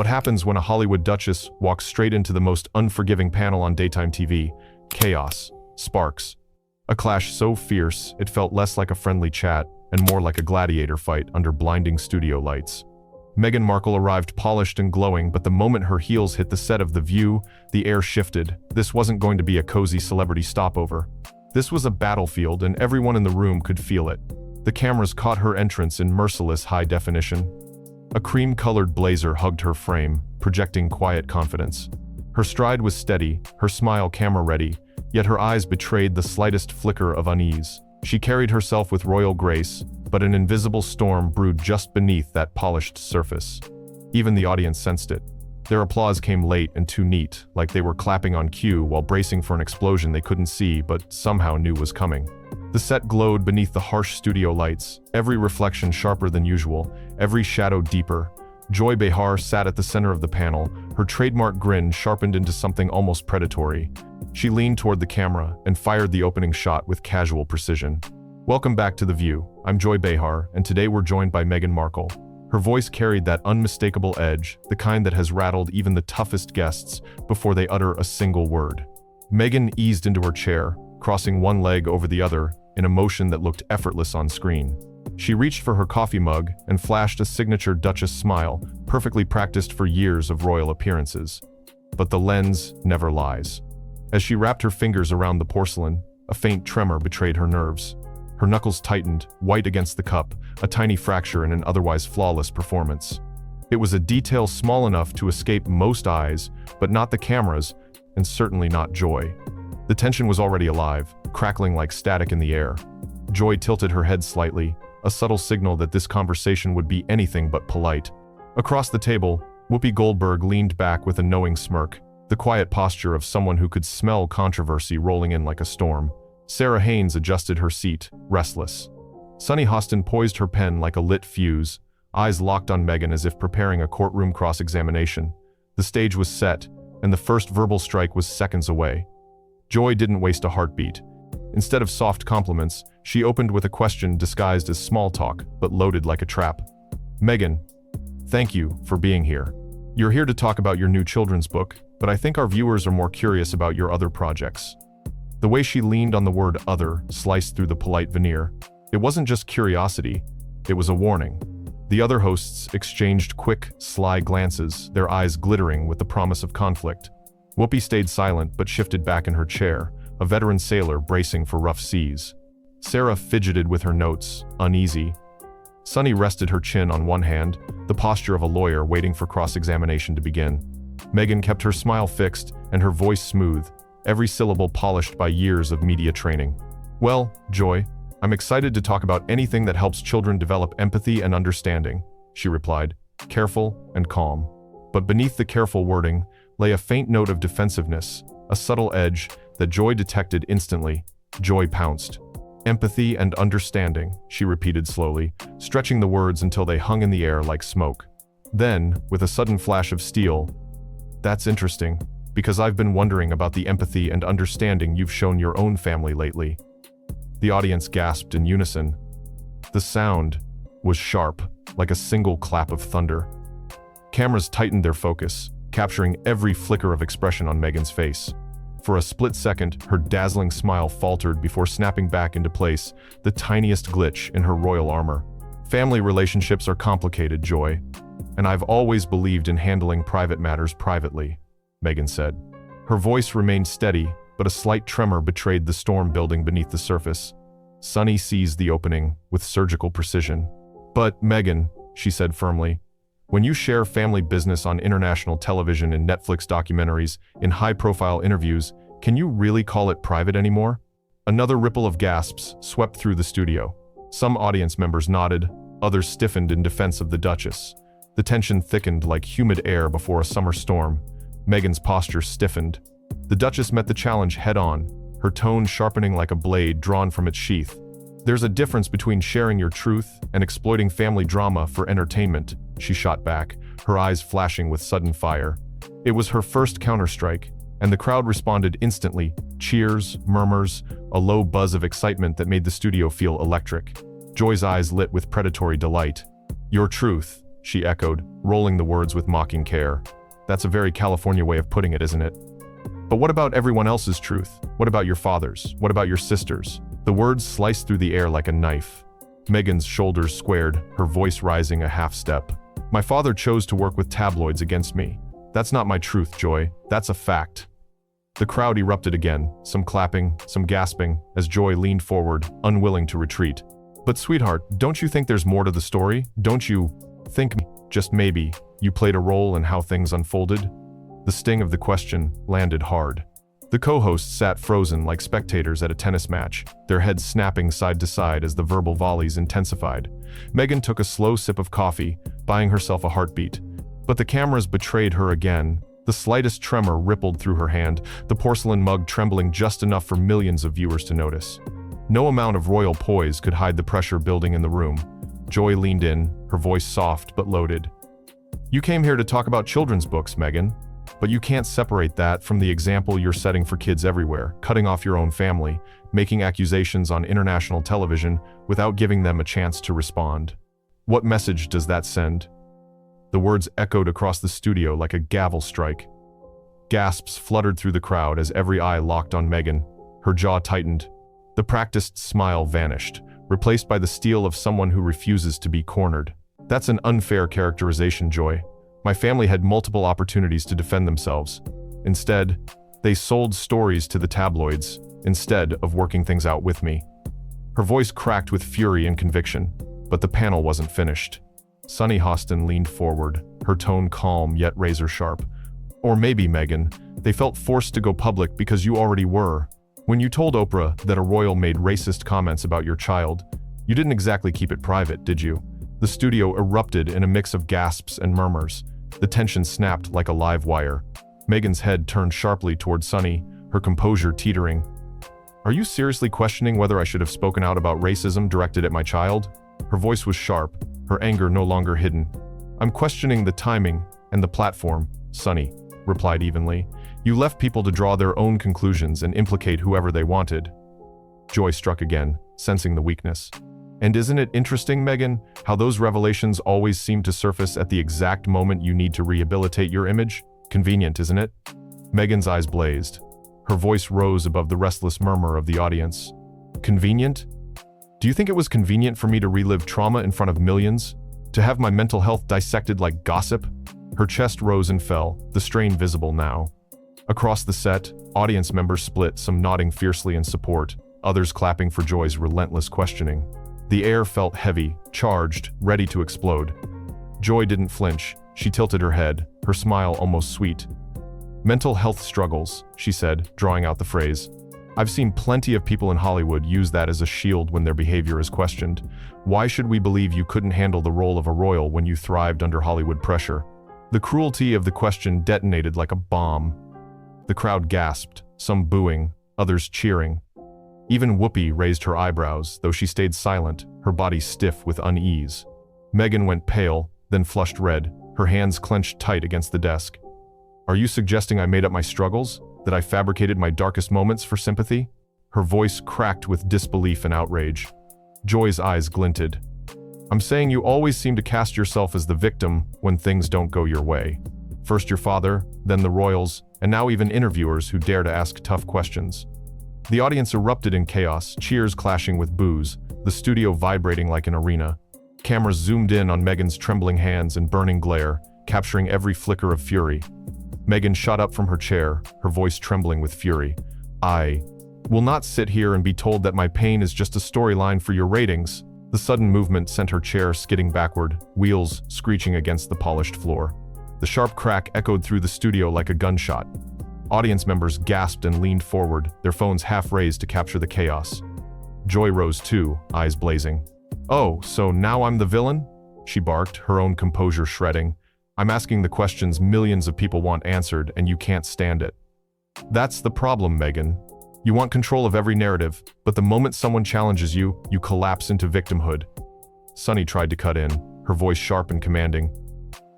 What happens when a Hollywood duchess walks straight into the most unforgiving panel on daytime TV? Chaos. Sparks. A clash so fierce, it felt less like a friendly chat and more like a gladiator fight under blinding studio lights. Meghan Markle arrived polished and glowing, but the moment her heels hit the set of The View, the air shifted. This wasn't going to be a cozy celebrity stopover. This was a battlefield, and everyone in the room could feel it. The cameras caught her entrance in merciless high definition. A cream-colored blazer hugged her frame, projecting quiet confidence. Her stride was steady, her smile camera-ready, yet her eyes betrayed the slightest flicker of unease. She carried herself with royal grace, but an invisible storm brewed just beneath that polished surface. Even the audience sensed it. Their applause came late and too neat, like they were clapping on cue while bracing for an explosion they couldn't see but somehow knew was coming. The set glowed beneath the harsh studio lights, every reflection sharper than usual, every shadow deeper. Joy Behar sat at the center of the panel, her trademark grin sharpened into something almost predatory. She leaned toward the camera and fired the opening shot with casual precision. "Welcome back to The View. I'm Joy Behar, and today we're joined by Meghan Markle." Her voice carried that unmistakable edge, the kind that has rattled even the toughest guests before they utter a single word. Meghan eased into her chair, crossing one leg over the other in a motion that looked effortless on screen. She reached for her coffee mug and flashed a signature Duchess smile, perfectly practiced for years of royal appearances. But the lens never lies. As she wrapped her fingers around the porcelain, a faint tremor betrayed her nerves. Her knuckles tightened, white against the cup, a tiny fracture in an otherwise flawless performance. It was a detail small enough to escape most eyes, but not the cameras, and certainly not Joy. The tension was already alive, crackling like static in the air. Joy tilted her head slightly, a subtle signal that this conversation would be anything but polite. Across the table, Whoopi Goldberg leaned back with a knowing smirk, the quiet posture of someone who could smell controversy rolling in like a storm. Sarah Haynes adjusted her seat, restless. Sunny Hostin poised her pen like a lit fuse, eyes locked on Meghan as if preparing a courtroom cross-examination. The stage was set, and the first verbal strike was seconds away. Joy didn't waste a heartbeat. Instead of soft compliments, she opened with a question disguised as small talk, but loaded like a trap. "Meghan, thank you for being here. You're here to talk about your new children's book, but I think our viewers are more curious about your other projects." The way she leaned on the word "other" sliced through the polite veneer. It wasn't just curiosity, it was a warning. The other hosts exchanged quick, sly glances, their eyes glittering with the promise of conflict. Whoopi stayed silent but shifted back in her chair, a veteran sailor bracing for rough seas. Sarah fidgeted with her notes, uneasy. Sunny rested her chin on one hand, the posture of a lawyer waiting for cross-examination to begin. Meghan kept her smile fixed and her voice smooth, every syllable polished by years of media training. "Well, Joy, I'm excited to talk about anything that helps children develop empathy and understanding," she replied, careful and calm. But beneath the careful wording lay a faint note of defensiveness, a subtle edge that Joy detected instantly. Joy pounced. "Empathy and understanding," she repeated slowly, stretching the words until they hung in the air like smoke. Then, with a sudden flash of steel, "That's interesting, because I've been wondering about the empathy and understanding you've shown your own family lately." The audience gasped in unison. The sound was sharp, like a single clap of thunder. Cameras tightened their focus, capturing every flicker of expression on Meghan's face. For a split second, her dazzling smile faltered before snapping back into place, the tiniest glitch in her royal armor. "Family relationships are complicated, Joy, and I've always believed in handling private matters privately," Meghan said. Her voice remained steady, but a slight tremor betrayed the storm building beneath the surface. Sunny seized the opening with surgical precision. "But, Meghan," she said firmly, "when you share family business on international television and Netflix documentaries, in high-profile interviews, can you really call it private anymore?" Another ripple of gasps swept through the studio. Some audience members nodded, others stiffened in defense of the Duchess. The tension thickened like humid air before a summer storm. Meghan's posture stiffened. The Duchess met the challenge head-on, her tone sharpening like a blade drawn from its sheath. "There's a difference between sharing your truth and exploiting family drama for entertainment," she shot back, her eyes flashing with sudden fire. It was her first counterstrike, and the crowd responded instantly, cheers, murmurs, a low buzz of excitement that made the studio feel electric. Joy's eyes lit with predatory delight. "Your truth," she echoed, rolling the words with mocking care. That's a very California way of putting it, isn't it? But what about everyone else's truth? What about your father's? What about your sister's? The words sliced through the air like a knife. Meghan's shoulders squared, her voice rising a half step. My father chose to work with tabloids against me. That's not my truth, Joy. That's a fact. The crowd erupted again, some clapping, some gasping, as Joy leaned forward, unwilling to retreat. But sweetheart, don't you think there's more to the story? Don't you think, just maybe, you played a role in how things unfolded? The sting of the question landed hard. The co-hosts sat frozen like spectators at a tennis match, their heads snapping side to side as the verbal volleys intensified. Meghan took a slow sip of coffee, buying herself a heartbeat. But the cameras betrayed her again. The slightest tremor rippled through her hand, the porcelain mug trembling just enough for millions of viewers to notice. No amount of royal poise could hide the pressure building in the room. Joy leaned in, her voice soft but loaded. You came here to talk about children's books, Meghan. But you can't separate that from the example you're setting for kids everywhere, cutting off your own family, making accusations on international television without giving them a chance to respond. What message does that send? The words echoed across the studio like a gavel strike. Gasps fluttered through the crowd as every eye locked on Meghan. Her jaw tightened. The practiced smile vanished, replaced by the steel of someone who refuses to be cornered. That's an unfair characterization, Joy. My family had multiple opportunities to defend themselves. Instead, they sold stories to the tabloids, instead of working things out with me. Her voice cracked with fury and conviction, but the panel wasn't finished. Sunny Hostin leaned forward, her tone calm yet razor-sharp. Or maybe, Meghan, they felt forced to go public because you already were. When you told Oprah that a royal made racist comments about your child, you didn't exactly keep it private, did you? The studio erupted in a mix of gasps and murmurs. The tension snapped like a live wire. Meghan's head turned sharply toward Sunny, her composure teetering. Are you seriously questioning whether I should have spoken out about racism directed at my child? Her voice was sharp, her anger no longer hidden. I'm questioning the timing and the platform, Sunny replied evenly. You left people to draw their own conclusions and implicate whoever they wanted. Joy struck again, sensing the weakness. And isn't it interesting, Meghan, how those revelations always seem to surface at the exact moment you need to rehabilitate your image? Convenient, isn't it? Meghan's eyes blazed. Her voice rose above the restless murmur of the audience. Convenient? Do you think it was convenient for me to relive trauma in front of millions? To have my mental health dissected like gossip? Her chest rose and fell, the strain visible now. Across the set, audience members split, some nodding fiercely in support, others clapping for Joy's relentless questioning. The air felt heavy, charged, ready to explode. Joy didn't flinch. She tilted her head, her smile almost sweet. Mental health struggles, she said, drawing out the phrase. I've seen plenty of people in Hollywood use that as a shield when their behavior is questioned. Why should we believe you couldn't handle the role of a royal when you thrived under Hollywood pressure? The cruelty of the question detonated like a bomb. The crowd gasped, some booing, others cheering. Even Whoopi raised her eyebrows, though she stayed silent, her body stiff with unease. Meghan went pale, then flushed red, her hands clenched tight against the desk. Are you suggesting I made up my struggles? That I fabricated my darkest moments for sympathy? Her voice cracked with disbelief and outrage. Joy's eyes glinted. I'm saying you always seem to cast yourself as the victim when things don't go your way. First your father, then the royals, and now even interviewers who dare to ask tough questions. The audience erupted in chaos, cheers clashing with boos, the studio vibrating like an arena. Cameras zoomed in on Meghan's trembling hands and burning glare, capturing every flicker of fury. Meghan shot up from her chair, her voice trembling with fury. I will not sit here and be told that my pain is just a storyline for your ratings. The sudden movement sent her chair skidding backward, wheels screeching against the polished floor. The sharp crack echoed through the studio like a gunshot. Audience members gasped and leaned forward, their phones half raised to capture the chaos. Joy rose too, eyes blazing. Oh, so now I'm the villain? She barked, her own composure shredding. I'm asking the questions millions of people want answered, and you can't stand it. That's the problem, Meghan. You want control of every narrative, but the moment someone challenges you, you collapse into victimhood. Sunny tried to cut in, her voice sharp and commanding.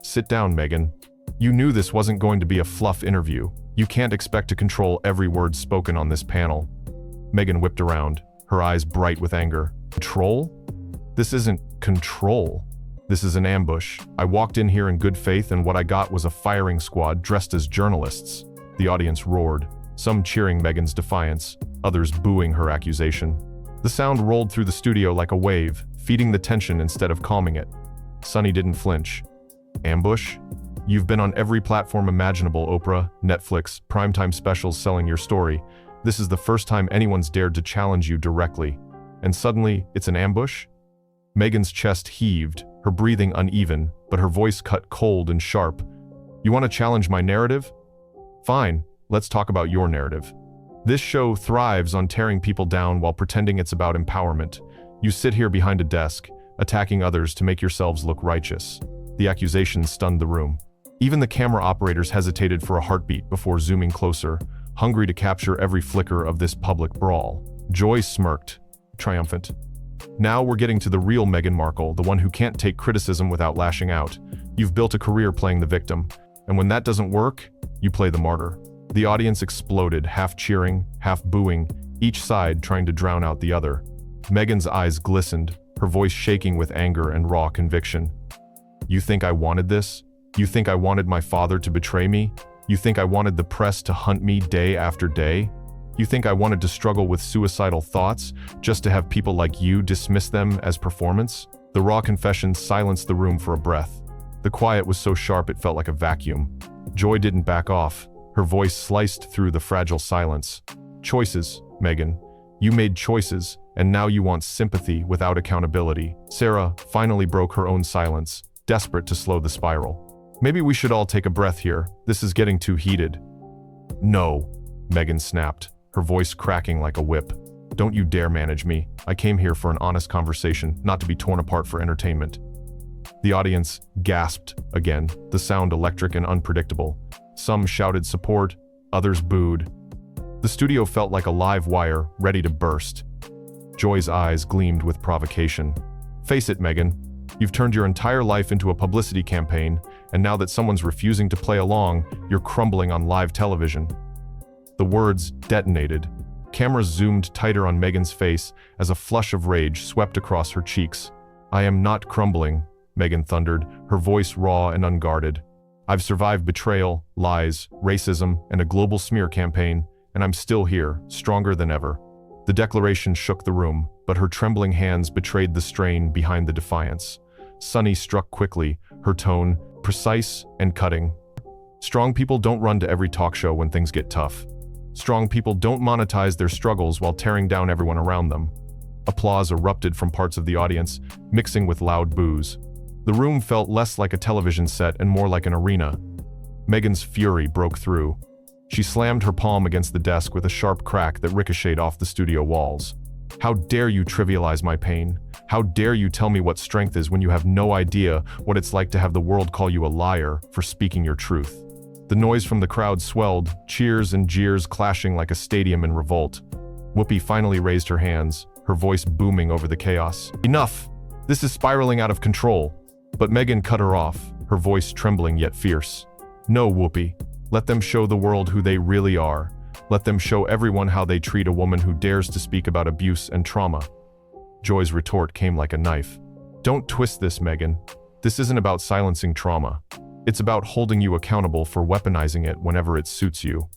Sit down, Meghan. You knew this wasn't going to be a fluff interview. You can't expect to control every word spoken on this panel. Meghan whipped around, her eyes bright with anger. Control? This isn't control. This is an ambush. I walked in here in good faith and what I got was a firing squad dressed as journalists. The audience roared, some cheering Meghan's defiance, others booing her accusation. The sound rolled through the studio like a wave, feeding the tension instead of calming it. Sunny didn't flinch. Ambush? You've been on every platform imaginable, Oprah, Netflix, primetime specials selling your story. This is the first time anyone's dared to challenge you directly. And suddenly, it's an ambush? Meghan's chest heaved, her breathing uneven, but her voice cut cold and sharp. You want to challenge my narrative? Fine, let's talk about your narrative. This show thrives on tearing people down while pretending it's about empowerment. You sit here behind a desk, attacking others to make yourselves look righteous. The accusations stunned the room. Even the camera operators hesitated for a heartbeat before zooming closer, hungry to capture every flicker of this public brawl. Joy smirked, triumphant. Now we're getting to the real Meghan Markle, the one who can't take criticism without lashing out. You've built a career playing the victim, and when that doesn't work, you play the martyr. The audience exploded, half cheering, half booing, each side trying to drown out the other. Meghan's eyes glistened, her voice shaking with anger and raw conviction. You think I wanted this? You think I wanted my father to betray me? You think I wanted the press to hunt me day after day? You think I wanted to struggle with suicidal thoughts just to have people like you dismiss them as performance? The raw confessions silenced the room for a breath. The quiet was so sharp it felt like a vacuum. Joy didn't back off. Her voice sliced through the fragile silence. Choices, Meghan. You made choices, and now you want sympathy without accountability. Sarah finally broke her own silence, desperate to slow the spiral. Maybe we should all take a breath here. This is getting too heated. No, Meghan snapped, her voice cracking like a whip. Don't you dare manage me. I came here for an honest conversation, not to be torn apart for entertainment. The audience gasped again, the sound electric and unpredictable. Some shouted support, others booed. The studio felt like a live wire, ready to burst. Joy's eyes gleamed with provocation. Face it, Meghan. You've turned your entire life into a publicity campaign, and now that someone's refusing to play along, you're crumbling on live television. The words detonated. Cameras zoomed tighter on Meghan's face as a flush of rage swept across her cheeks. I am not crumbling, Meghan thundered, her voice raw and unguarded. I've survived betrayal, lies, racism, and a global smear campaign, and I'm still here, stronger than ever. The declaration shook the room, but her trembling hands betrayed the strain behind the defiance. Sunny struck quickly, her tone precise and cutting. Strong people don't run to every talk show when things get tough. Strong people don't monetize their struggles while tearing down everyone around them. Applause erupted from parts of the audience, mixing with loud boos. The room felt less like a television set and more like an arena. Meghan's fury broke through. She slammed her palm against the desk with a sharp crack that ricocheted off the studio walls. How dare you trivialize my pain? How dare you tell me what strength is when you have no idea what it's like to have the world call you a liar for speaking your truth? The noise from the crowd swelled, cheers and jeers clashing like a stadium in revolt. Whoopi finally raised her hands, her voice booming over the chaos. Enough! This is spiraling out of control. But Meghan cut her off, her voice trembling yet fierce. No, Whoopi. Let them show the world who they really are. Let them show everyone how they treat a woman who dares to speak about abuse and trauma. Joy's retort came like a knife. Don't twist this, Meghan. This isn't about silencing trauma. It's about holding you accountable for weaponizing it whenever it suits you.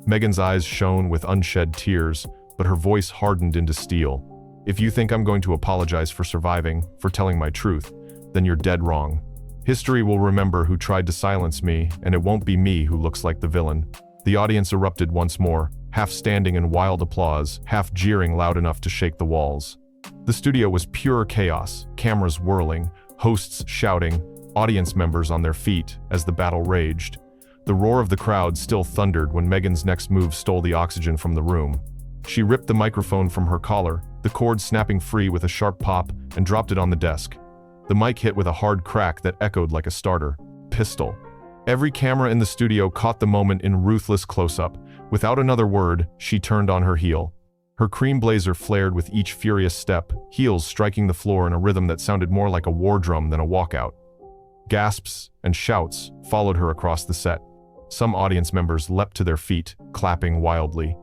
Meghan's eyes shone with unshed tears, but her voice hardened into steel. If you think I'm going to apologize for surviving, for telling my truth, then you're dead wrong. History will remember who tried to silence me, and it won't be me who looks like the villain. The audience erupted once more, half standing in wild applause, half jeering loud enough to shake the walls. The studio was pure chaos, cameras whirling, hosts shouting, audience members on their feet as the battle raged. The roar of the crowd still thundered when Meghan's next move stole the oxygen from the room. She ripped the microphone from her collar, the cord snapping free with a sharp pop, and dropped it on the desk. The mic hit with a hard crack that echoed like a starter pistol. Every camera in the studio caught the moment in ruthless close-up. Without another word, she turned on her heel. Her cream blazer flared with each furious step, heels striking the floor in a rhythm that sounded more like a war drum than a walkout. Gasps and shouts followed her across the set. Some audience members leapt to their feet, clapping wildly.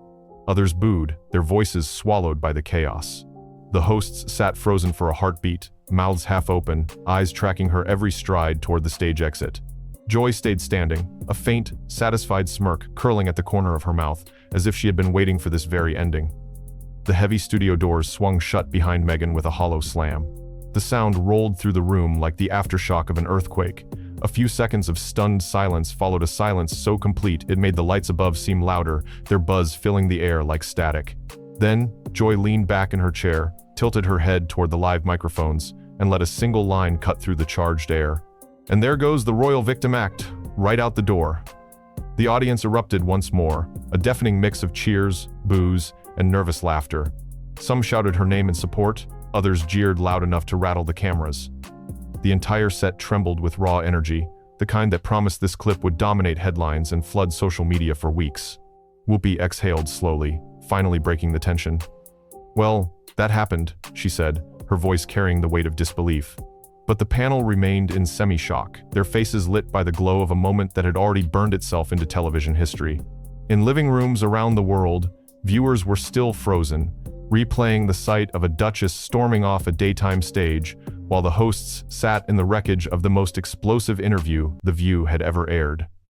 Others booed, their voices swallowed by the chaos. The hosts sat frozen for a heartbeat, mouths half open, eyes tracking her every stride toward the stage exit. Joy stayed standing, a faint, satisfied smirk curling at the corner of her mouth, as if she had been waiting for this very ending. The heavy studio doors swung shut behind Meghan with a hollow slam. The sound rolled through the room like the aftershock of an earthquake. A few seconds of stunned silence followed a silence so complete it made the lights above seem louder, their buzz filling the air like static. Then, Joy leaned back in her chair, tilted her head toward the live microphones, and let a single line cut through the charged air. And there goes the royal victim act, right out the door. The audience erupted once more, a deafening mix of cheers, boos, and nervous laughter. Some shouted her name in support, others jeered loud enough to rattle the cameras. The entire set trembled with raw energy, the kind that promised this clip would dominate headlines and flood social media for weeks. Whoopi exhaled slowly, finally breaking the tension. "Well, that happened," she said, her voice carrying the weight of disbelief. But the panel remained in semi-shock, their faces lit by the glow of a moment that had already burned itself into television history. In living rooms around the world, viewers were still frozen, replaying the sight of a duchess storming off a daytime stage, while the hosts sat in the wreckage of the most explosive interview The View had ever aired.